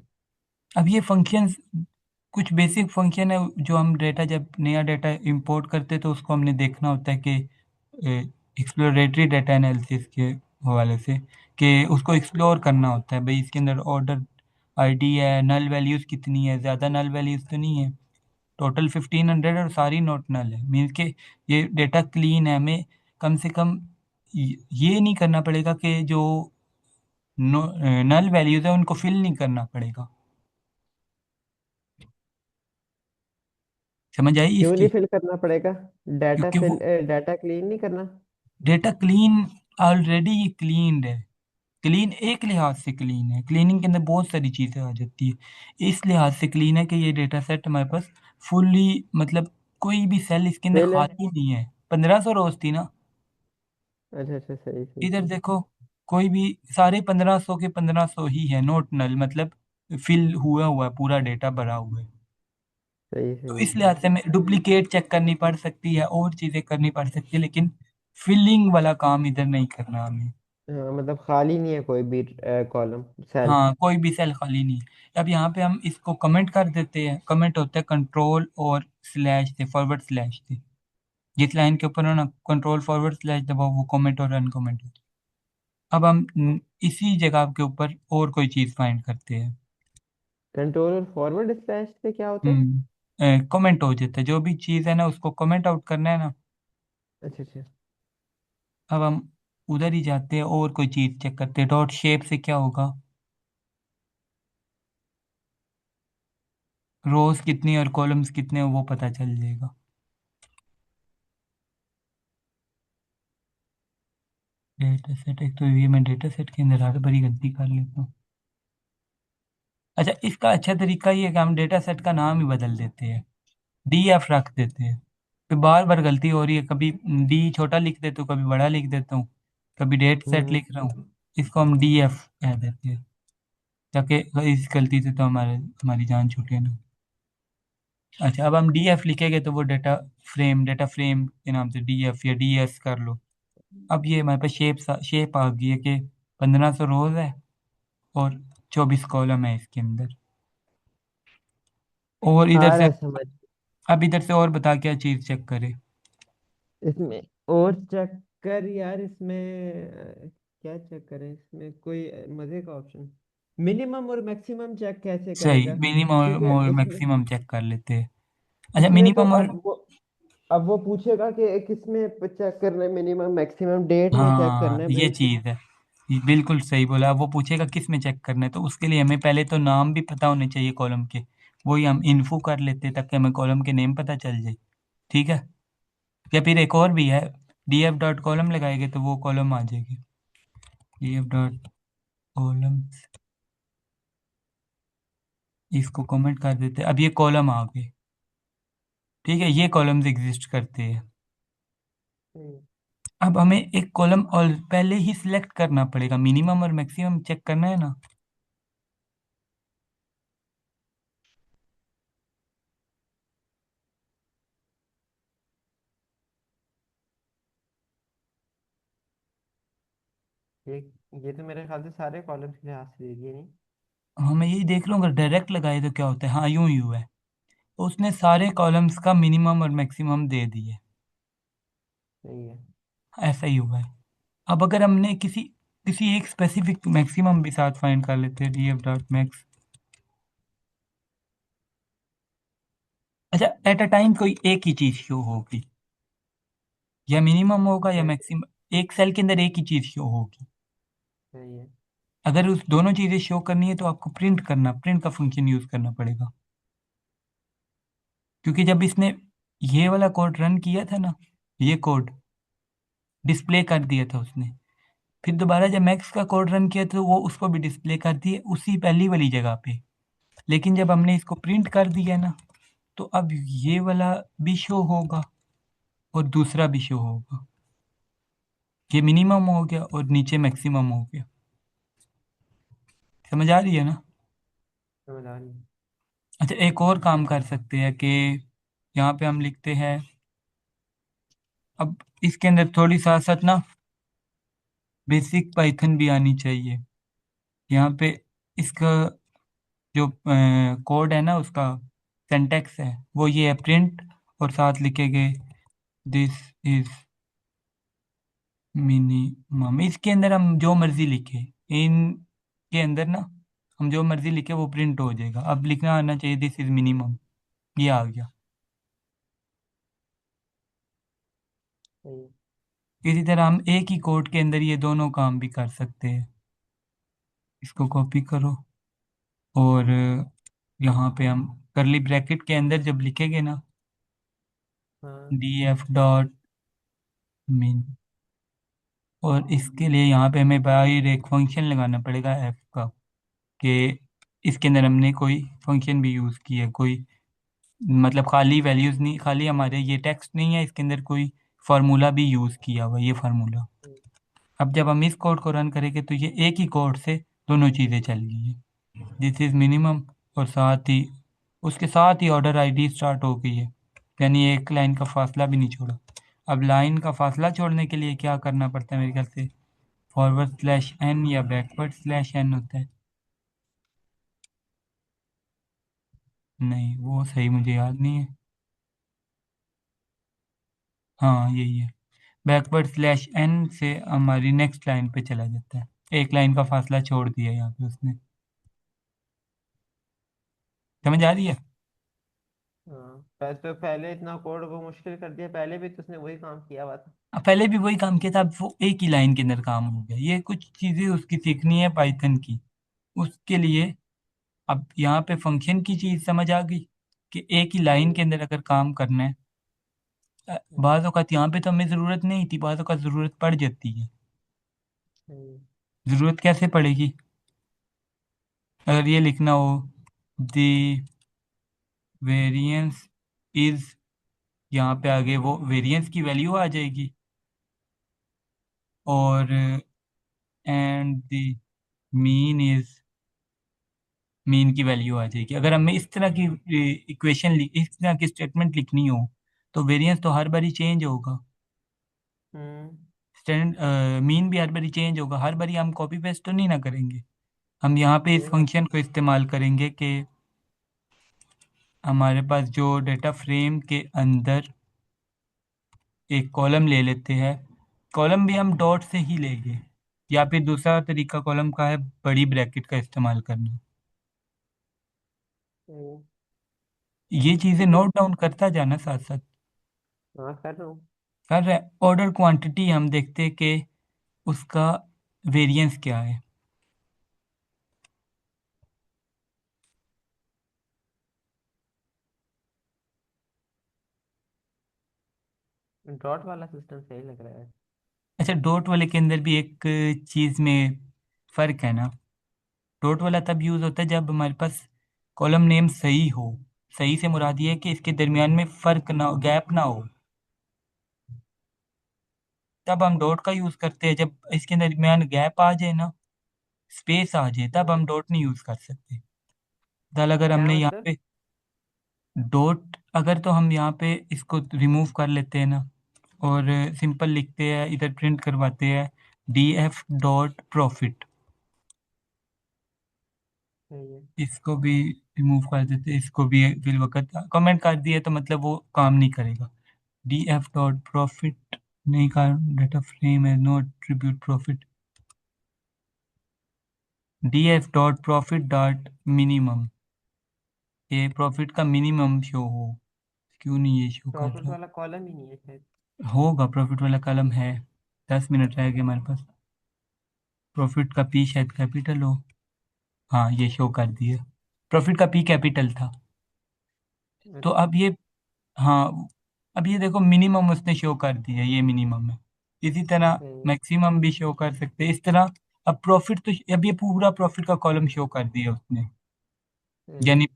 अब ये फंक्शंस कुछ बेसिक फंक्शन है जो हम डेटा, जब नया डेटा इंपोर्ट करते तो उसको हमने देखना होता है कि एक्सप्लोरेटरी डेटा एनालिसिस के हवाले से, कि उसको एक्सप्लोर करना होता है भाई इसके अंदर ऑर्डर आईडी है, नल वैल्यूज़ कितनी है, ज़्यादा नल वैल्यूज़ तो नहीं है। टोटल 1500 और सारी नॉट नल है, मीन्स के ये डेटा क्लीन है। हमें कम से कम ये नहीं करना पड़ेगा कि जो नल वैल्यूज़ है उनको फिल नहीं करना पड़ेगा। समझ आई क्यों नहीं इसकी? फिल करना पड़ेगा? डाटा क्योंकि फिल, वो डाटा क्लीन नहीं करना? डेटा क्लीन, ऑलरेडी ये क्लीन है। क्लीन एक लिहाज से क्लीन है, क्लीनिंग के अंदर बहुत सारी चीज़ें आ जाती है। इस लिहाज से क्लीन है कि ये डेटा सेट हमारे पास फुल्ली, मतलब कोई भी सेल इसके अंदर फिल है। खाली नहीं है। 1500 रोज थी ना, अच्छा अच्छा, सही सही इधर सही। देखो, कोई भी, सारे 1500 के 1500 ही है, नोट नल, मतलब फिल हुआ हुआ है, पूरा डेटा भरा हुआ है। सही तो सही इस सही। लिहाज से हमें डुप्लीकेट चेक करनी पड़ सकती है, और चीज़ें करनी पड़ सकती है, लेकिन फिलिंग वाला काम इधर नहीं करना हमें। हाँ, मतलब खाली नहीं है कोई भी कॉलम, सेल। हाँ, कोई भी सेल खाली नहीं है। अब यहाँ पे हम इसको कमेंट कर देते हैं, कमेंट होता है कंट्रोल और स्लैश से, फॉरवर्ड स्लैश से। जिस लाइन के ऊपर ना कंट्रोल फॉरवर्ड स्लैश दबाओ वो कमेंट और अनकमेंट होता है। अब हम इसी जगह के ऊपर और कोई चीज़ फाइंड करते हैं। कंट्रोल और फॉरवर्ड स्लैश से क्या होता है? कमेंट हो जाता है, जो भी चीज़ है ना उसको कमेंट आउट करना है ना। अच्छा अच्छा। अब हम उधर ही जाते हैं और कोई चीज़ चेक करते हैं। डॉट शेप से क्या होगा, रोज कितनी और कॉलम्स कितने हैं वो पता चल जाएगा। डेटा सेट, एक तो ये मैं डेटा सेट के अंदर हर बड़ी गलती कर लेता हूँ। अच्छा, इसका अच्छा तरीका ये है कि हम डेटा सेट का नाम ही बदल देते हैं, डी एफ रख देते हैं। फिर बार बार गलती हो रही है, कभी डी छोटा लिख देता हूँ, कभी बड़ा लिख देता हूँ, कभी डेट सेट हम्म। लिख रहा हूँ। इसको हम डी एफ कह देते हैं, ताकि इस गलती से तो हमारी जान छूटे ना। अच्छा, अब हम डी एफ लिखेंगे तो वो डेटा फ्रेम के नाम से डी एफ या डी एस कर लो। अब ये हमारे पास शेप आ गई है कि 1500 रोज है और 24 कॉलम है इसके अंदर। और इधर आ रहा से, है समझ। अब इधर से और बता क्या चीज़ चेक करे। इसमें और चेक कर यार, इसमें क्या चेक करें? इसमें कोई मजे का ऑप्शन? मिनिमम और मैक्सिमम चेक कैसे सही, करेगा? मिनिमम क्योंकि और इसमें मैक्सिमम चेक कर लेते हैं। अच्छा, इसमें तो मिनिमम और, अब वो पूछेगा कि किस में चेक करना है, मिनिमम मैक्सिमम डेट में चेक करना हाँ है ये भाई। चीज़ है, ये बिल्कुल सही बोला। अब वो पूछेगा किस में चेक करना है, तो उसके लिए हमें पहले तो नाम भी पता होने चाहिए कॉलम के। वही हम इन्फो कर लेते हैं ताकि हमें कॉलम के नेम पता चल जाए। ठीक है, या फिर एक और भी है, डी एफ डॉट कॉलम लगाएंगे तो वो कॉलम आ जाएगी, डी एफ डॉट कॉलम। इसको कमेंट कर देते हैं, अब ये कॉलम आ गए। ठीक है, ये कॉलम्स एग्जिस्ट करते हैं। हम्म। अब हमें एक कॉलम और पहले ही सिलेक्ट करना पड़ेगा, मिनिमम और मैक्सिमम चेक करना है ना। ये ये तो मेरे ख्याल से सारे कॉलम्स के लिहाज से दे दिए नहीं? हमें यही देख लो, अगर डायरेक्ट लगाए तो क्या होता है। हाँ, यूं ही हुआ है, तो उसने सारे कॉलम्स का मिनिमम और मैक्सिमम दे दिए। सही है। ऐसा ही हुआ है। अब अगर हमने किसी किसी एक स्पेसिफिक मैक्सिमम भी साथ फाइंड कर लेते हैं, डी एफ डॉट मैक्स। अच्छा, एट अ टाइम कोई एक ही चीज शो होगी, या मिनिमम होगा या सही। मैक्सिमम, एक सेल के अंदर एक ही चीज शो होगी। सही है। अगर उस दोनों चीजें शो करनी है तो आपको प्रिंट का फंक्शन यूज करना पड़ेगा। क्योंकि जब इसने ये वाला कोड रन किया था ना, ये कोड डिस्प्ले कर दिया था उसने, फिर दोबारा जब मैक्स का कोड रन किया तो वो उसको भी डिस्प्ले कर दिए उसी पहली वाली जगह पे। लेकिन जब हमने इसको प्रिंट कर दिया ना, तो अब ये वाला भी शो होगा और दूसरा भी शो होगा। ये मिनिमम हो गया और नीचे मैक्सिमम हो गया। समझ आ रही है ना? समझ आ रही है। अच्छा, एक और काम कर सकते हैं कि यहाँ पे हम लिखते हैं, अब इसके अंदर थोड़ी साथ साथ ना बेसिक पाइथन भी आनी चाहिए। यहाँ पे इसका जो कोड है ना, उसका सिंटैक्स है वो ये है, प्रिंट और साथ लिखेंगे दिस इज मिनिमम। इसके अंदर हम जो मर्जी लिखे, इन के अंदर ना हम जो मर्जी लिखे वो प्रिंट हो जाएगा। अब लिखना आना चाहिए दिस इज मिनिमम। ये आ गया। सही है। इसी तरह हम एक ही कोड के अंदर ये दोनों काम भी कर सकते हैं। इसको कॉपी करो और यहाँ पे हम करली ब्रैकेट के अंदर जब लिखेंगे ना, हाँ। डी एफ डॉट मिन, और इसके लिए यहाँ पे हमें बाहर एक फंक्शन लगाना पड़ेगा एफ का, कि इसके अंदर हमने कोई फंक्शन भी यूज़ किया, कोई मतलब खाली वैल्यूज़ नहीं, खाली हमारे ये टेक्स्ट नहीं है, इसके अंदर कोई फार्मूला भी यूज़ किया हुआ, ये फार्मूला। हम्म, अब जब हम इस कोड को रन करेंगे तो ये एक ही कोड से दोनों चीज़ें चल रही है, दिस इज़ मिनिमम, और साथ ही उसके साथ ही ऑर्डर आईडी स्टार्ट हो गई है, यानी एक लाइन का फासला भी नहीं छोड़ा। अब लाइन का फासला छोड़ने के लिए क्या करना पड़ता है मेरे ख्याल से, फॉरवर्ड स्लैश एन या बैकवर्ड स्लैश एन होता है। नहीं, वो सही मुझे याद नहीं है। हाँ, यही है। बैकवर्ड स्लैश एन से हमारी नेक्स्ट लाइन पे चला जाता है। एक लाइन का फासला छोड़ दिया यहाँ पे उसने। समझ आ रही है? हाँ, तो पहले इतना कोड को मुश्किल कर दिया, पहले भी तो उसने वही काम किया हुआ था। अब पहले भी वही काम किया था, अब वो एक ही लाइन के अंदर काम हो गया। ये कुछ चीज़ें उसकी सीखनी है पाइथन की, उसके लिए। अब यहाँ पे फंक्शन की चीज़ समझ आ गई कि एक ही लाइन के हम्म। अंदर अगर काम करना है। हम्म। बाज़ औक़ात यहाँ पे तो हमें ज़रूरत नहीं थी, बाज़ औक़ात ज़रूरत पड़ जाती है। हम्म। ज़रूरत कैसे पड़ेगी? अगर ये लिखना हो द वेरिएंस इज, यहाँ पे आगे वो वेरिएंस की वैल्यू आ जाएगी, और and the mean is, mean की वैल्यू आ जाएगी। अगर हमें इस तरह की इक्वेशन, इस तरह की स्टेटमेंट लिखनी हो तो वेरिएंस तो हर बार ही चेंज होगा। हम्म। स्टैंड मीन भी हर बारी चेंज होगा, हर बारी हम कॉपी पेस्ट तो नहीं ना करेंगे। हम यहाँ पे इस सही बात। फंक्शन को इस्तेमाल करेंगे कि हमारे पास जो डेटा फ्रेम के अंदर एक कॉलम ले लेते हैं, कॉलम भी हम डॉट से ही लेंगे, या फिर दूसरा तरीका कॉलम का है बड़ी ब्रैकेट का इस्तेमाल करना। हम्म। ये चीज़ें नोट डाउन करता जाना साथ साथ। हाँ, कर रहा हूँ। कर रहे ऑर्डर क्वांटिटी हम देखते हैं कि उसका वेरिएंस क्या है। डॉट वाला सिस्टम सही लग रहा है। अच्छा, डॉट वाले के अंदर भी एक चीज़ में फ़र्क है ना। डॉट वाला तब यूज़ होता है जब हमारे पास कॉलम नेम सही हो। सही से मुराद ये है कि इसके दरमियान में फ़र्क ना हो, गैप ना हो, तब हम डॉट का यूज़ करते हैं। जब इसके दरमियान गैप आ जाए ना, स्पेस आ जाए, तब हम हम्म। डॉट नहीं यूज़ कर सकते। दल अगर क्या हमने यहाँ मतलब? पे डॉट, अगर तो हम यहाँ पे इसको रिमूव कर लेते हैं ना, और सिंपल लिखते हैं, इधर प्रिंट करवाते हैं डी एफ डॉट प्रॉफिट, सही है। इसको भी रिमूव कर देते हैं, इसको भी फिल वक्त कमेंट कर दिया तो मतलब वो काम नहीं करेगा। डी एफ डॉट प्रॉफिट नहीं का, डेटा फ्रेम है no attribute profit, D F dot profit dot minimum, ये प्रॉफिट का मिनिमम शो हो। क्यों नहीं ये शो कर प्रॉफिट रहा? वाला कॉलम ही नहीं है शायद। होगा, प्रॉफिट वाला कलम है। 10 मिनट रह गए हमारे पास। प्रॉफिट का पी शायद कैपिटल हो। हाँ, ये शो कर दिया, प्रॉफिट का पी कैपिटल था। तो अच्छा। अब ये, हाँ, अब ये देखो मिनिमम उसने शो कर दिया, ये मिनिमम है। इसी तरह हम्म। मैक्सिमम भी शो कर सकते हैं इस तरह। अब प्रॉफिट तो अब ये पूरा प्रॉफिट का कॉलम शो कर दिया उसने। हम्म। यानी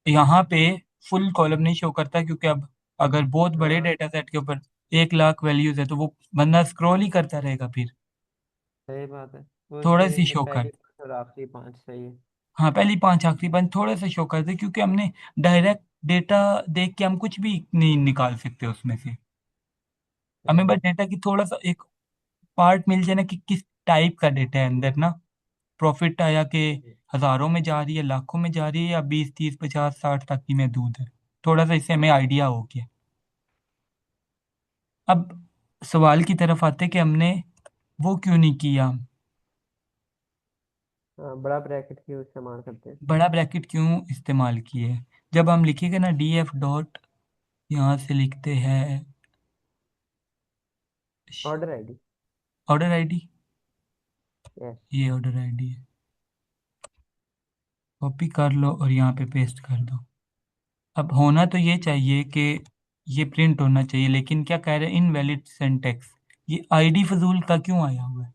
यहाँ पे फुल कॉलम नहीं शो करता, क्योंकि अब अगर बहुत बड़े हाँ, डेटा सेट के ऊपर 1 लाख वैल्यूज है तो वो बंदा स्क्रॉल ही करता रहेगा फिर। सही बात है। वो थोड़े इसलिए से कि शो कर। पहली पाँच और आखिरी पाँच सही है। हाँ, पहली 5 आखिरी 5 थोड़े से शो कर दे, क्योंकि हमने डायरेक्ट डेटा देख के हम कुछ भी नहीं निकाल सकते उसमें से। हमें बस हम्म। डेटा की थोड़ा सा एक पार्ट मिल जाए ना, कि किस टाइप का डेटा है अंदर ना। प्रॉफिट आया कि हम्म। हजारों में जा रही है, लाखों में जा रही है, या 20 30 50 60 तक की में दूध है। थोड़ा सा इससे हमें आइडिया हो गया। अब सवाल की तरफ आते कि हमने वो क्यों नहीं किया। हाँ, बड़ा ब्रैकेट क्यों इस्तेमाल करते हैं? बड़ा ब्रैकेट क्यों इस्तेमाल किए। जब हम लिखेंगे ना डी एफ डॉट, यहाँ से लिखते हैं order ID. Order ID. Yes. ये ऑर्डर आईडी है। कॉपी कर लो और यहाँ पे पेस्ट कर दो। अब होना तो ये चाहिए कि ये प्रिंट होना चाहिए, लेकिन क्या कह रहे हैं, इनवैलिड सिंटेक्स। ये आईडी फजूल का क्यों आया हुआ है।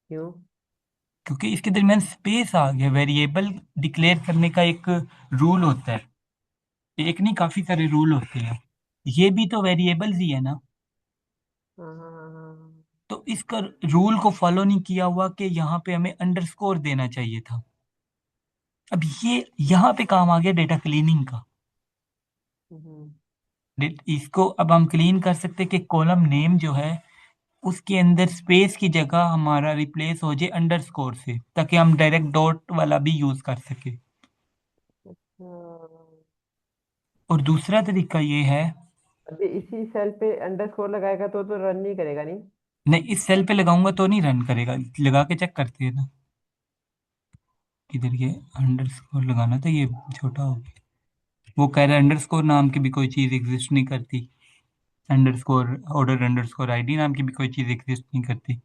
क्यों? क्योंकि इसके दरमियान स्पेस आ गया। वेरिएबल डिक्लेयर करने का एक रूल होता है। एक नहीं, काफी सारे रूल होते हैं। ये भी तो वेरिएबल्स ही है ना। हाँ हाँ हाँ हाँ, हाँ। तो इसका रूल को फॉलो नहीं किया हुआ कि यहाँ पे हमें अंडरस्कोर देना चाहिए था। अब ये यहाँ पे काम आ गया डेटा क्लीनिंग का। हम्म। इसको अब हम क्लीन कर सकते कि कॉलम नेम जो है उसके अंदर स्पेस की जगह हमारा रिप्लेस हो जाए अंडरस्कोर से, ताकि हम डायरेक्ट डॉट वाला भी यूज कर सके। हाँ। और दूसरा तरीका ये है। अभी इसी सेल पे अंडरस्कोर लगाएगा तो रन नहीं करेगा नहीं? नहीं, इस सेल पे लगाऊंगा तो नहीं रन करेगा। लगा के चेक करते हैं ना। किधर ये अंडरस्कोर लगाना था, ये छोटा हो गया। वो कह रहा है अंडरस्कोर नाम की भी कोई चीज एग्जिस्ट नहीं करती। अंडरस्कोर ऑर्डर अंडरस्कोर आईडी नाम की भी कोई चीज एग्जिस्ट नहीं करती।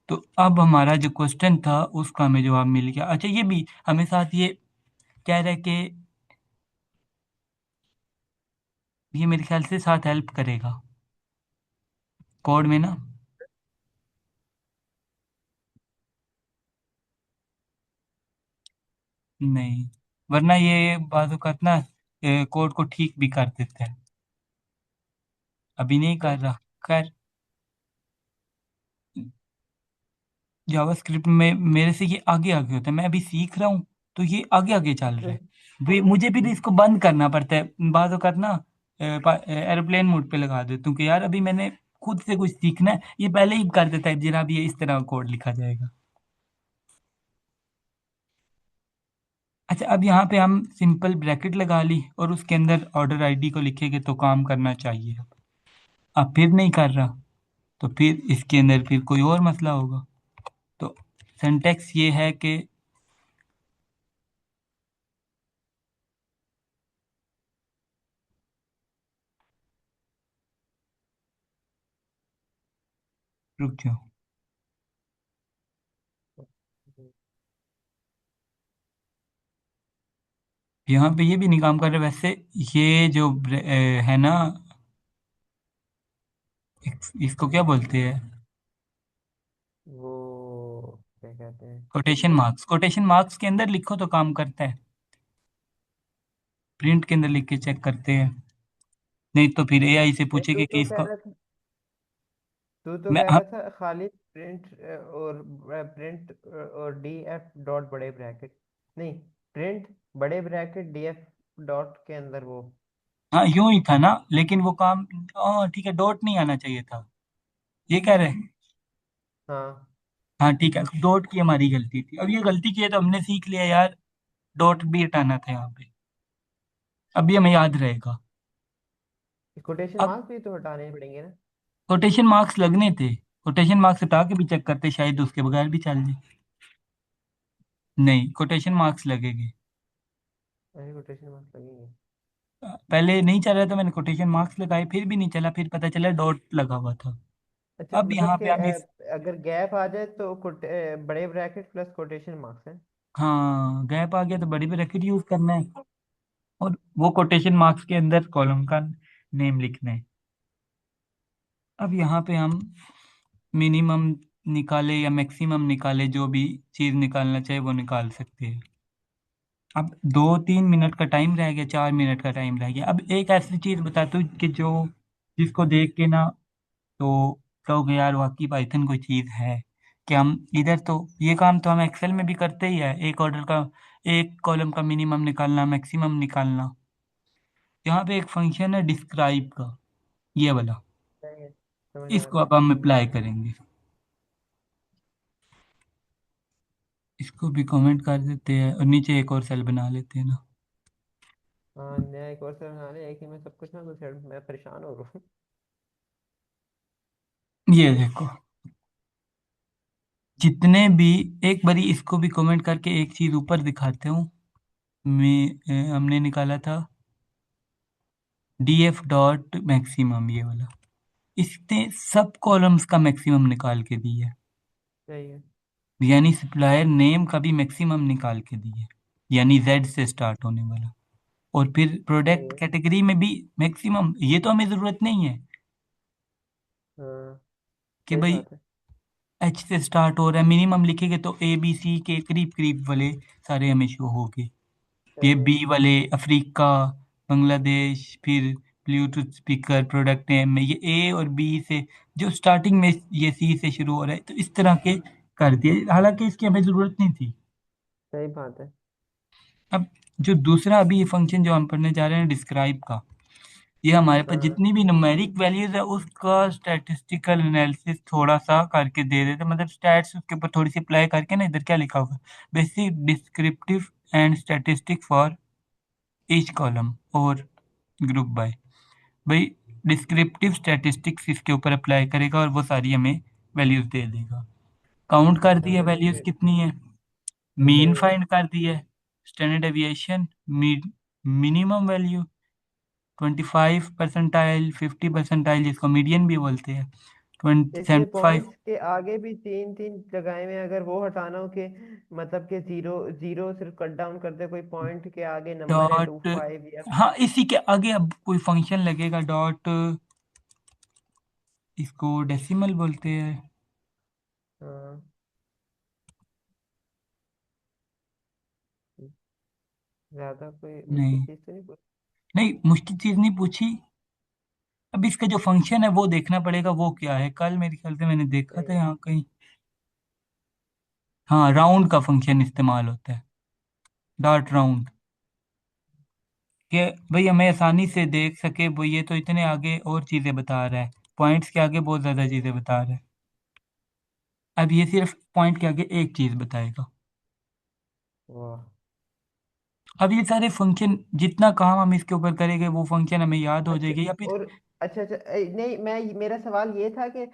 तो अब हमारा जो क्वेश्चन था उसका हमें जवाब मिल गया। अच्छा, ये भी हमें साथ ये कह रहा है कि ये मेरे ख्याल से साथ हेल्प करेगा कोड में ना। नहीं, वरना ये बात औकात ना कोड को ठीक भी कर देता है। अभी नहीं हाँ। कर रहा। खैर, जावास्क्रिप्ट में मेरे से ये आगे आगे होता है, मैं अभी सीख रहा हूँ। तो ये आगे आगे चल रहा है। मुझे भी इसको बंद करना पड़ता है बात औकात ना। एरोप्लेन मोड पे लगा देता हूँ कि यार अभी मैंने खुद से कुछ सीखना है। ये पहले ही कर देता है जनाब, ये इस तरह कोड लिखा जाएगा। अच्छा, अब यहाँ पे हम सिंपल ब्रैकेट लगा ली और उसके अंदर ऑर्डर आईडी को लिखेंगे तो काम करना चाहिए। अब फिर नहीं कर रहा, तो फिर इसके अंदर फिर कोई और मसला होगा। तो सिंटेक्स ये है कि, रुक जाओ, यहाँ पे ये भी नहीं काम कर रहा वैसे। ये जो है ना, इसको क्या बोलते हैं। वो क्या कहते हैं? Quotation marks. कोटेशन मार्क्स के अंदर लिखो तो काम करता है। प्रिंट के अंदर लिख के चेक करते हैं। नहीं तो फिर एआई से नहीं, तू पूछेंगे कि तो कह इसको। रहा था, तू तो मैं कह हाँ, रहा था खाली प्रिंट और प्रिंट और डी एफ डॉट बड़े ब्रैकेट। नहीं, प्रिंट बड़े ब्रैकेट डी एफ डॉट के अंदर वो। हाँ यूं ही था ना, लेकिन वो काम। हाँ ठीक है, डॉट नहीं आना चाहिए था। ये कह रहे हैं। हाँ। हाँ ठीक है, डॉट की हमारी गलती थी। अब ये गलती की है तो हमने सीख लिया यार, डॉट भी हटाना था यहाँ पे। अभी हमें याद रहेगा। कोटेशन अब मार्क्स भी तो हटाने पड़ेंगे ना? कोटेशन मार्क्स लगने थे। कोटेशन मार्क्स हटा के भी चेक करते, शायद उसके बगैर भी चल जाए। नहीं, कोटेशन मार्क्स लगेंगे। अरे, कोटेशन मार्क्स लगेंगे? पहले नहीं चल रहा था, मैंने कोटेशन मार्क्स लगाए, फिर भी नहीं चला, फिर पता चला डॉट लगा हुआ था। अच्छा, अब मतलब यहाँ कि पे हम इस। अगर गैप आ जाए तो बड़े ब्रैकेट प्लस कोटेशन मार्क्स है। हाँ, गैप आ गया तो बड़ी ब्रैकेट यूज करना है। और वो कोटेशन मार्क्स के अंदर कॉलम का नेम लिखना है। अब यहाँ पे हम मिनिमम निकाले या मैक्सिमम निकाले, जो भी चीज़ निकालना चाहे वो निकाल सकते हैं। अब 2-3 मिनट का टाइम रह गया, 4 मिनट का टाइम रह गया। अब एक ऐसी चीज़ बताता हूँ कि जो जिसको देख के ना तो कहोगे यार वाकई पाइथन कोई चीज़ है। कि हम इधर तो ये काम तो हम एक्सेल में भी करते ही है, एक ऑर्डर का, एक कॉलम का मिनिमम निकालना मैक्सिमम निकालना। यहाँ पे एक फंक्शन है डिस्क्राइब का, ये वाला, सही है, समझ आ इसको रहा है। अब हम अप्लाई करेंगे। इसको भी कमेंट कर देते हैं और नीचे एक और सेल बना लेते हैं ना। हाँ, नया एक और सर बना लिया, एक ही में सब कुछ ना कुछ मैं परेशान हो रहा हूँ। ये देखो, जितने भी, एक बारी इसको भी कमेंट करके एक चीज ऊपर दिखाते हूँ। हमने निकाला था df डॉट मैक्सिमम, ये वाला। इसने सब कॉलम्स का मैक्सिमम निकाल के दी है। सही है। यानी सप्लायर नेम का भी मैक्सिमम निकाल के दी है, यानी जेड से स्टार्ट होने वाला। और फिर सही प्रोडक्ट है। कैटेगरी में भी मैक्सिमम, ये तो हमें जरूरत नहीं है हाँ, कि सही भाई बात है। एच से स्टार्ट हो रहा है। मिनिमम लिखेंगे तो ए बी सी के करीब करीब वाले सारे हमें शो होंगे। ये सही है। बी वाले अफ्रीका, बांग्लादेश, फिर ब्लूटूथ स्पीकर प्रोडक्ट नेम में ये ए और बी से, जो स्टार्टिंग में ये सी से शुरू हो रहा है, तो इस तरह के कर दिए, हालांकि इसकी हमें जरूरत नहीं थी। सही बात है। अब जो दूसरा अभी फंक्शन जो हम पढ़ने जा रहे हैं डिस्क्राइब का, ये हमारे पास हाँ। जितनी भी न्यूमेरिक वैल्यूज है उसका स्टैटिस्टिकल एनालिसिस थोड़ा सा करके दे देते, मतलब स्टैट्स उसके ऊपर थोड़ी सी अप्लाई करके ना, इधर क्या लिखा होगा, basic descriptive and statistic for each column और ग्रुप बाय। भाई डिस्क्रिप्टिव स्टैटिस्टिक्स इसके ऊपर अप्लाई करेगा और वो सारी हमें वैल्यूज दे देगा। काउंट कर अच्छा, दी है मतलब वैल्यूज कितनी है, मीन सही है। फाइंड कर दी है, standard deviation, minimum value, 25 percentile, 50 percentile जिसको मीडियन भी बोलते हैं, ट्वेंटी इसमें 75। पॉइंट्स के आगे भी तीन तीन जगह में अगर वो हटाना हो कि मतलब कि जीरो जीरो सिर्फ कट डाउन कर दे, कोई पॉइंट के आगे नंबर है टू डॉट, फाइव या हाँ इसी के आगे अब कोई फंक्शन लगेगा डॉट, इसको डेसिमल बोलते हैं। हाँ, ज्यादा कोई मुश्किल नहीं, चीज तो नहीं पूछ। नहीं मुश्किल चीज नहीं पूछी। अब इसका जो फंक्शन है वो देखना पड़ेगा, वो क्या है, कल मेरे ख्याल से मैंने देखा सही था है। यहाँ कहीं। हाँ, राउंड का फंक्शन इस्तेमाल होता है, डॉट राउंड, कि भाई हमें आसानी से देख सके वो, ये तो इतने आगे और चीजें बता रहा है, पॉइंट्स के आगे बहुत ज्यादा चीजें बता रहा है। अब ये सिर्फ पॉइंट के आगे एक चीज बताएगा। वाह। अब ये सारे फंक्शन, जितना काम हम इसके ऊपर करेंगे वो फंक्शन हमें याद हो अच्छा। जाएगी, या फिर। और अच्छा अच्छा, नहीं, मैं मेरा सवाल ये था कि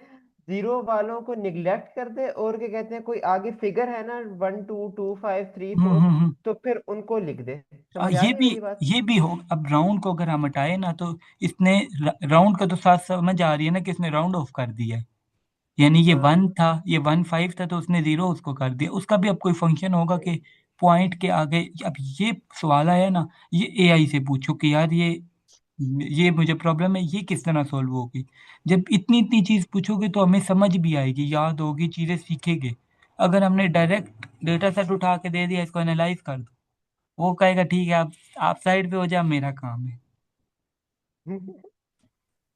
जीरो वालों को निग्लेक्ट कर दे और क्या कहते हैं, कोई आगे फिगर है ना, 1 2 2 5 3 4, हम्म। तो फिर उनको लिख दे। समझ आ ये रही है भी, मेरी बात? ये भी हो। अब राउंड को अगर हम हटाए ना तो इसने राउंड का तो साथ समझ आ रही है ना कि इसने राउंड ऑफ कर दिया है। यानी ये हाँ। 1 था, ये 1 5 था, तो उसने 0 उसको कर दिया। उसका भी अब कोई फंक्शन होगा सही। कि पॉइंट के आगे। अब ये सवाल आया ना, ये एआई से पूछो कि यार ये मुझे प्रॉब्लम है, ये किस तरह सॉल्व होगी। जब इतनी इतनी चीज पूछोगे तो हमें समझ भी आएगी, याद होगी, चीजें सीखेंगे। अगर हमने डायरेक्ट डेटा सेट उठा के दे दिया, इसको एनालाइज कर दो, वो कहेगा ठीक है, आप साइड पे हो जाओ, मेरा काम है।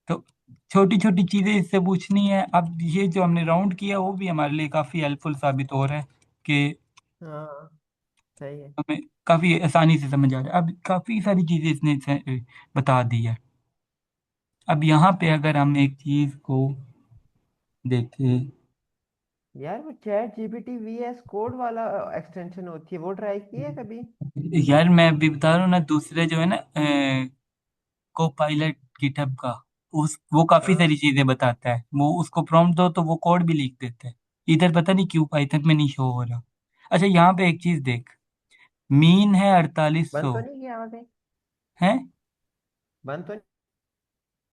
तो छोटी छोटी चीजें इससे पूछनी है। अब ये जो हमने राउंड किया वो भी हमारे लिए काफी हेल्पफुल साबित हो रहा है कि हाँ, सही है। हमें काफी आसानी से समझ आ रहा है। अब काफी सारी चीजें इसने बता दी है। अब यहाँ पे अगर हम एक चीज को देखें, यार, वो चैट जीपीटी वीएस कोड वाला एक्सटेंशन होती है, वो ट्राई की है कभी? यार मैं अभी बता रहा हूँ ना, दूसरे जो है ना को पायलट गिटहब का, उस वो काफी हाँ। सारी चीजें बताता है। वो उसको प्रॉम्प्ट दो तो वो कोड भी लिख देता है। इधर पता नहीं क्यों पाइथन में नहीं शो हो रहा। अच्छा यहाँ पे एक चीज देख, मीन है अड़तालीस बंद सौ तो नहीं किया आपने? है। बंद तो